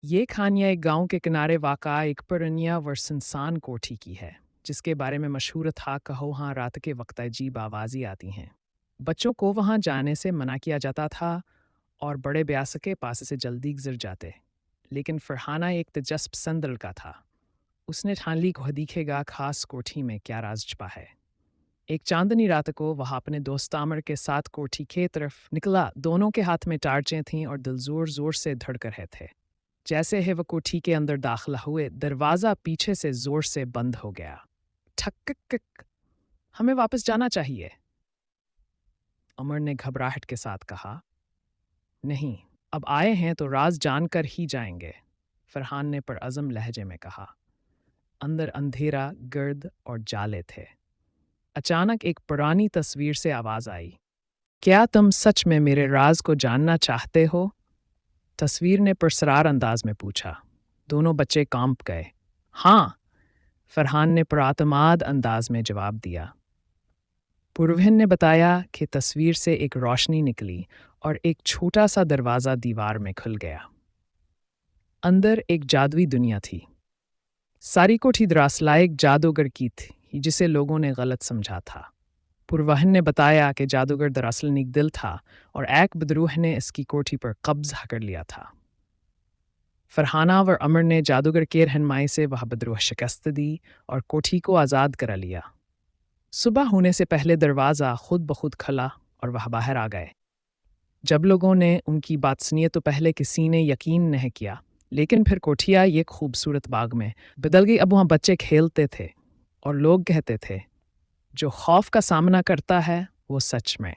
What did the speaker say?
ये कहानियाँ एक गांव के किनारे वाक़ा एक पुरानिया व सुनसान कोठी की है, जिसके बारे में मशहूर था कहो हाँ रात के वक्त अजीब आवाज़ें आती हैं। बच्चों को वहाँ जाने से मना किया जाता था और बड़े ब्यास के पास से जल्दी गुजर जाते। लेकिन फरहाना एक दिलचस्प पसंद लड़का था। उसने ठान ली को दिखेगा खास कोठी में क्या राज छुपा है। एक चांदनी रात को वह अपने दोस्त आमर के साथ कोठी के तरफ निकला। दोनों के हाथ में टार्चें थीं और दिल जोर जोर से धड़क रहे थे। जैसे ही वह कोठी के अंदर दाखिल हुए, दरवाज़ा पीछे से जोर से बंद हो गया। ठक ठक, हमें वापस जाना चाहिए, अमर ने घबराहट के साथ कहा। नहीं, अब आए हैं तो राज जानकर ही जाएंगे, फरहान ने परअज़म लहजे में कहा। अंदर अंधेरा, गर्द और जाले थे। अचानक एक पुरानी तस्वीर से आवाज़ आई। क्या तुम सच में मेरे राज को जानना चाहते हो? तस्वीर ने पुरस्रार अंदाज में पूछा। दोनों बच्चे कांप गए। हाँ, फरहान ने पुरातमाद अंदाज में जवाब दिया। पुरवहिन ने बताया कि तस्वीर से एक रोशनी निकली और एक छोटा सा दरवाज़ा दीवार में खुल गया। अंदर एक जादुई दुनिया थी। सारी कोठी दरअसल एक जादूगर की थी, जिसे लोगों ने गलत समझा था। पुरवहिन ने बताया कि जादूगर दरअसल नेक दिल था और एक बदरूह ने इसकी कोठी पर कब्जा कर लिया था। फरहाना व अमर ने जादूगर के रहनुमाई से वह बदरूह शिकस्त दी और कोठी को आज़ाद करा लिया। सुबह होने से पहले दरवाज़ा खुद ब खुद खुला और वह बाहर आ गए। जब लोगों ने उनकी बात सुनी तो पहले किसी ने यकीन नहीं किया, लेकिन फिर कोठिया ये खूबसूरत बाग में बदल गई। अब वहाँ बच्चे खेलते थे और लोग कहते थे, जो खौफ का सामना करता है वो सच में